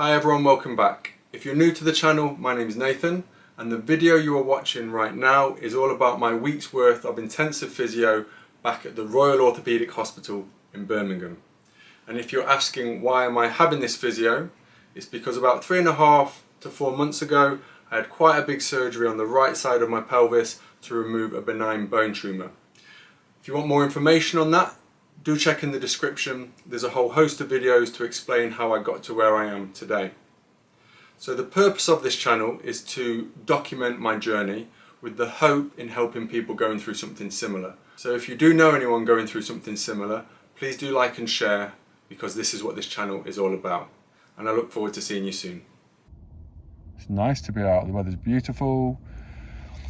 Hi everyone, welcome back. If you're new to the channel, my name is Nathan, and the video you are watching right now is all about my week's worth of intensive physio back at the Royal Orthopaedic Hospital in Birmingham. And if you're asking why am I having this physio, it's because about 3.5 to 4 months ago I had quite a big surgery on the right side of my pelvis to remove a benign bone tumour. If you want more information on that, do check in the description. There's a whole host of videos to explain how I got to where I am today. So the purpose of this channel is to document my journey with the hope in helping people going through something similar. So if you do know anyone going through something similar, please do like and share, because this is what this channel is all about. And I look forward to seeing you soon. It's nice to be out, the weather's beautiful.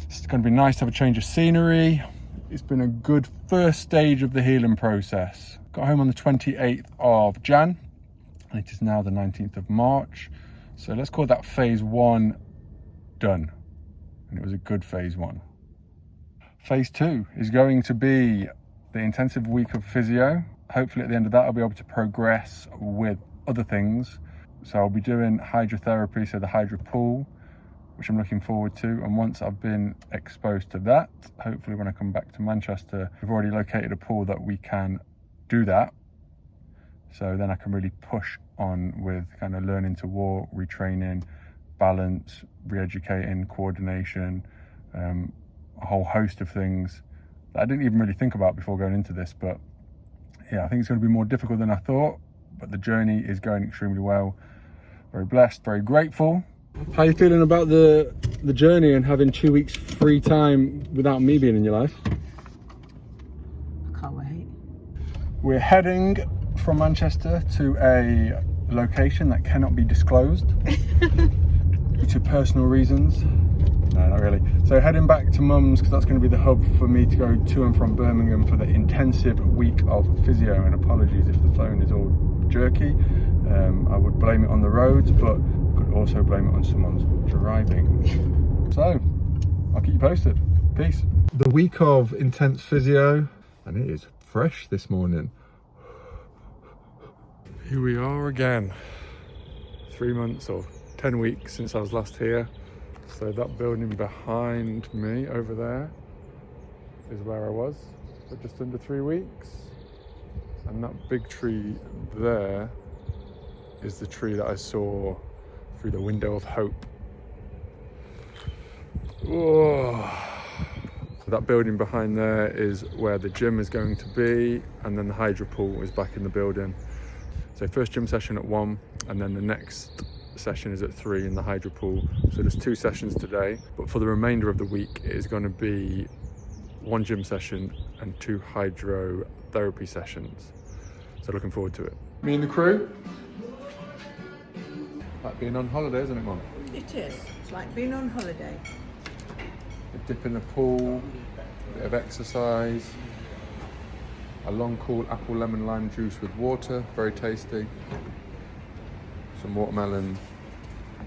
It's going to be nice to have a change of scenery. It's been a good first stage of the healing process. Got home on the 28th of Jan, and it is now the 19th of March. So let's call that phase 1 done. And it was a good phase 1. Phase 2 is going to be the intensive week of physio. Hopefully at the end of that I'll be able to progress with other things. So I'll be doing hydrotherapy, so the hydro pool, which I'm looking forward to. And once I've been exposed to that, hopefully when I come back to Manchester, we've already located a pool that we can do that. So then I can really push on with kind of learning to walk, retraining, balance, re-educating, coordination, a whole host of things that I didn't even really think about before going into this. But yeah, I think it's going to be more difficult than I thought, but the journey is going extremely well. Very blessed, very grateful. How are you feeling about the journey and having 2 weeks free time without me being in your life? I can't wait. We're heading from Manchester to a location that cannot be disclosed due to personal reasons. No, not really. So heading back to Mum's, because that's going to be the hub for me to go to and from Birmingham for the intensive week of physio. And apologies if the phone is all jerky. I would blame it on the roads, but could also blame it on someone's driving. So I'll keep you posted. Peace. The week of intense physio, and it is fresh this morning. Here we are again. 3 months or 10 weeks since I was last here. So that building behind me over there is where I was for just under 3 weeks. And that big tree there is the tree that I saw through the window of hope. Whoa. So that building behind there is where the gym is going to be, and then the hydro pool is back in the building. So first gym session at 1, and then the next session is at 3 in the hydro pool. So there's 2 sessions today, but for the remainder of the week it is going to be 1 gym session and 2 hydrotherapy sessions. So looking forward to it. Me and the crew. Like being on holiday, isn't it, Mum? It is. It's like being on holiday. A dip in the pool, a bit of exercise, a long cool apple lemon lime juice with water, very tasty, some watermelon,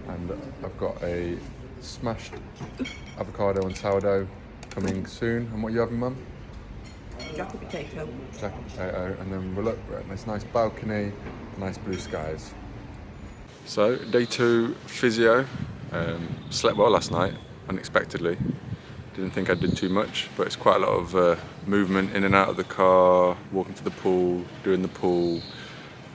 and I've got a smashed avocado and sourdough coming soon. And what are you having, Mum? Jacket potato. Jacket potato, and then we're at this nice balcony, nice blue skies. So day 2 physio. Slept well last night, unexpectedly. Didn't think I did too much, but it's quite a lot of movement in and out of the car, walking to the pool, doing the pool,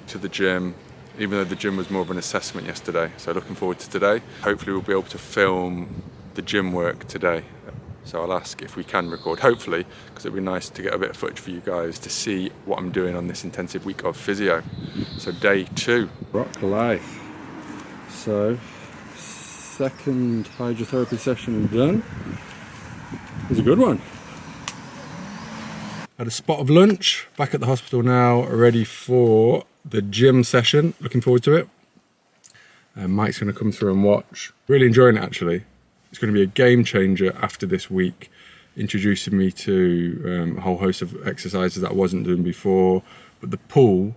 to the gym, even though the gym was more of an assessment yesterday. So looking forward to today. Hopefully we'll be able to film the gym work today. So I'll ask if we can record, hopefully, because it'd be nice to get a bit of footage for you guys to see what I'm doing on this intensive week of physio. So day 2. Rock life. So, second hydrotherapy session done. It was a good one. Had a spot of lunch, back at the hospital now, ready for the gym session. Looking forward to it. Mike's going to come through and watch. Really enjoying it, actually. It's going to be a game changer after this week, introducing me to a whole host of exercises that I wasn't doing before. But the pool,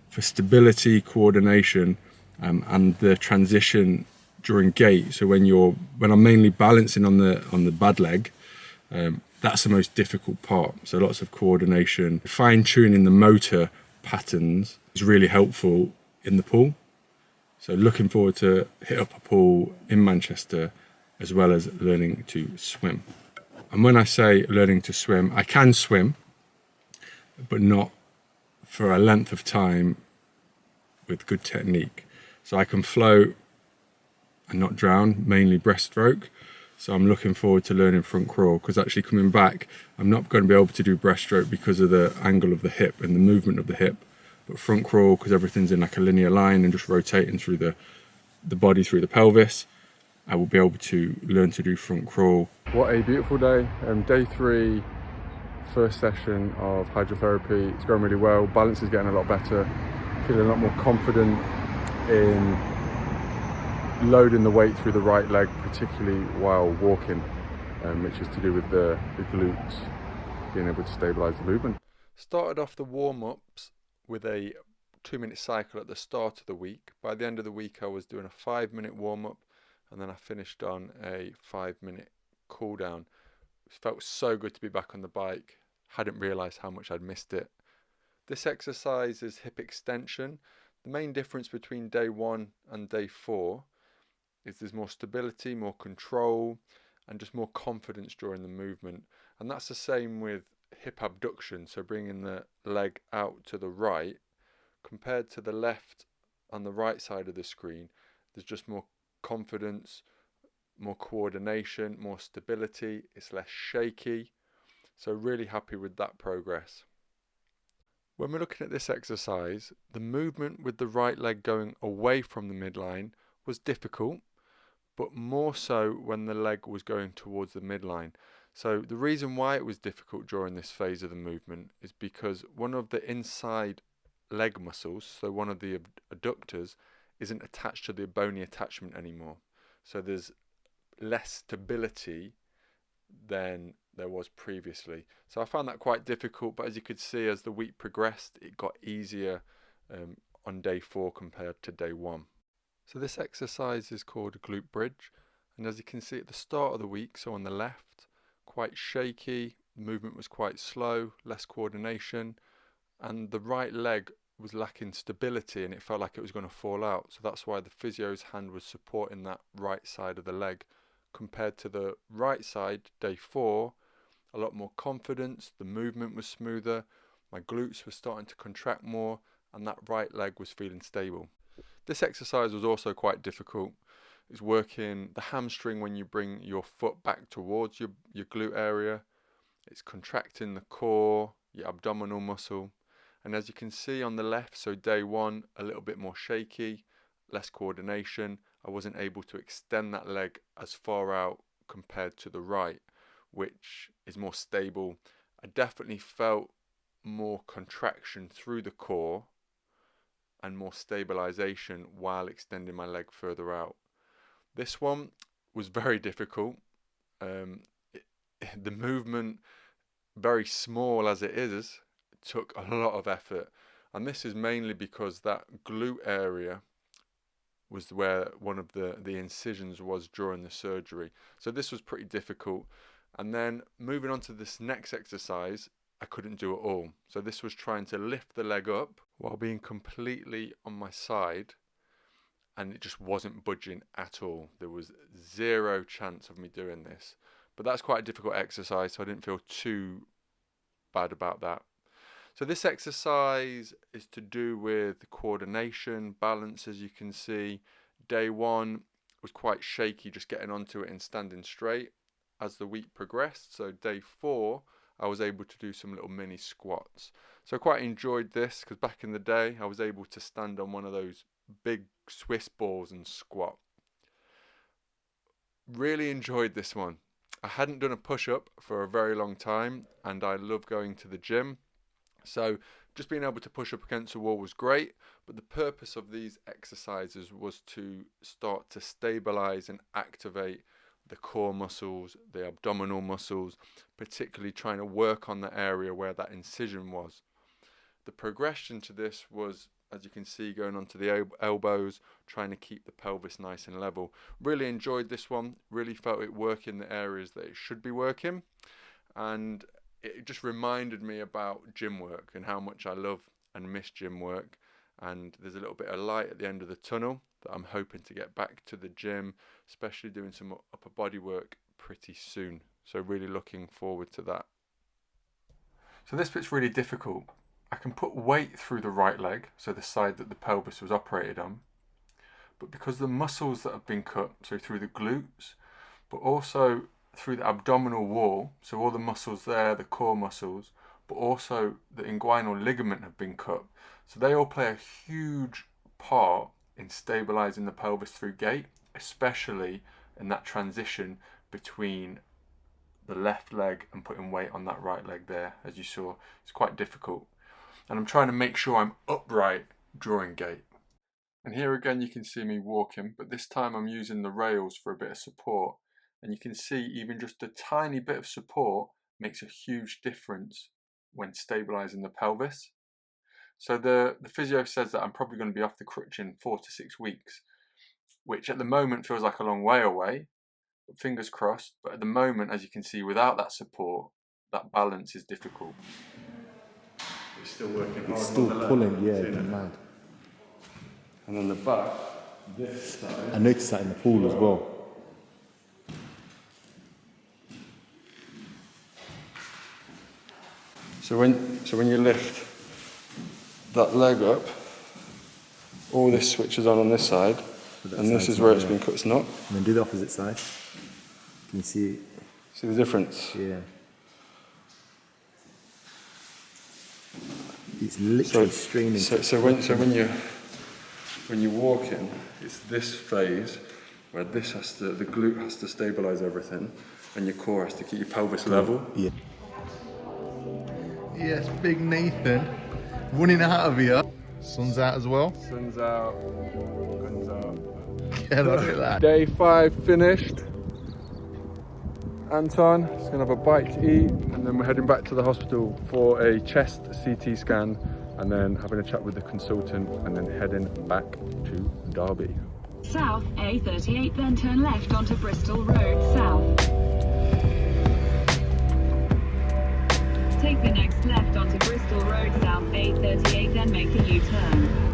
for stability, coordination, and the transition during gait. So when I'm mainly balancing on the bad leg, that's the most difficult part. So lots of coordination, fine tuning the motor patterns is really helpful in the pool. So looking forward to hit up a pool in Manchester, as well as learning to swim. And when I say learning to swim, I can swim, but not for a length of time with good technique. So I can float and not drown, mainly breaststroke. So I'm looking forward to learning front crawl, because actually coming back, I'm not going to be able to do breaststroke because of the angle of the hip and the movement of the hip. But front crawl, because everything's in like a linear line and just rotating through the body, through the pelvis, I will be able to learn to do front crawl. What a beautiful day. Day 3, first session of hydrotherapy. It's going really well. Balance is getting a lot better. Feeling a lot more confident in loading the weight through the right leg, particularly while walking, which is to do with the glutes being able to stabilise the movement. Started off the warm-ups with a 2-minute cycle at the start of the week. By the end of the week I was doing a 5-minute warm-up, and then I finished on a 5-minute cool down. It felt so good to be back on the bike. Hadn't realised how much I'd missed it. This exercise is hip extension. The main difference between day 1 and day 4 is there's more stability, more control, and just more confidence during the movement. And that's the same with hip abduction, so bringing the leg out to the right. Compared to the left on the right side of the screen, there's just more confidence, more coordination, more stability. It's less shaky. So really happy with that progress. When we're looking at this exercise, the movement with the right leg going away from the midline was difficult, but more so when the leg was going towards the midline. So the reason why it was difficult during this phase of the movement is because one of the inside leg muscles, so one of the adductors, isn't attached to the bony attachment anymore. So there's less stability than there was previously. So I found that quite difficult, but as you could see, as the week progressed, it got easier on day 4 compared to day 1. So this exercise is called a glute bridge, and as you can see at the start of the week, so on the left, quite shaky, the movement was quite slow, less coordination, and the right leg was lacking stability and it felt like it was going to fall out. So that's why the physio's hand was supporting that right side of the leg. Compared to the right side, day 4, a lot more confidence, the movement was smoother, my glutes were starting to contract more, and that right leg was feeling stable. This exercise was also quite difficult. It's working the hamstring when you bring your foot back towards your glute area. It's contracting the core, your abdominal muscle. And as you can see on the left, so day 1, a little bit more shaky, less coordination. I wasn't able to extend that leg as far out compared to the right, which is more stable. I definitely felt more contraction through the core and more stabilization while extending my leg further out. This one was very difficult. The movement, very small as it is, took a lot of effort, and this is mainly because that glute area was where one of the incisions was during the surgery. So this was pretty difficult. And then moving on to this next exercise, I couldn't do it all. So this was trying to lift the leg up while being completely on my side, and it just wasn't budging at all. There was zero chance of me doing this. But that's quite a difficult exercise, so I didn't feel too bad about that. So this exercise is to do with coordination, balance, as you can see. Day 1 was quite shaky, just getting onto it and standing straight. As the week progressed, so day 4, I was able to do some little mini squats. So I quite enjoyed this, because back in the day, I was able to stand on one of those big Swiss balls and squat. Really enjoyed this one. I hadn't done a push-up for a very long time, and I love going to the gym. So just being able to push up against a wall was great, but the purpose of these exercises was to start to stabilize and activate the core muscles, the abdominal muscles, particularly trying to work on the area where that incision was. The progression to this was, as you can see, going onto the elbows, trying to keep the pelvis nice and level. Really enjoyed this one, really felt it work in the areas that it should be working, and it just reminded me about gym work and how much I love and miss gym work. And there's a little bit of light at the end of the tunnel. that I'm hoping to get back to the gym, especially doing some upper body work pretty soon. So really looking forward to that. So this bit's really difficult. I can put weight through the right leg, so the side that the pelvis was operated on, but because the muscles that have been cut, so through the glutes, but also through the abdominal wall, so all the muscles there, the core muscles, but also the inguinal ligament have been cut. So they all play a huge part in stabilizing the pelvis through gait, especially in that transition between the left leg and putting weight on that right leg there. As you saw, it's quite difficult. And I'm trying to make sure I'm upright during gait. And here again you can see me walking, but this time I'm using the rails for a bit of support. And you can see even just a tiny bit of support makes a huge difference when stabilizing the pelvis. So the physio says that I'm probably going to be off the crutch in 4 to 6 weeks, which at the moment feels like a long way away, but fingers crossed. But at the moment, as you can see, without that support, that balance is difficult. It's still working hard. It's still pulling, yeah, mad. And then the back, this side. I noticed that in the pool as well. So when you lift that leg up, all this switches on this side, and this is where it's been cut. It's not. And then do the opposite side. Can you see? See the difference? Yeah. It's literally straining. So when you're walking, it's this phase where the glute has to stabilize everything, and your core has to keep your pelvis level. Yeah. Yes, big Nathan running out of here. Sun's out as well. Sun's out, guns out. Yeah, look at that. Day 5 finished. Anton is going to have a bite to eat, and then we're heading back to the hospital for a chest CT scan, and then having a chat with the consultant, and then heading back to Derby. South A38, then turn left onto Bristol Road South. Take the next left onto Bristol Road South A38, then make a U-turn.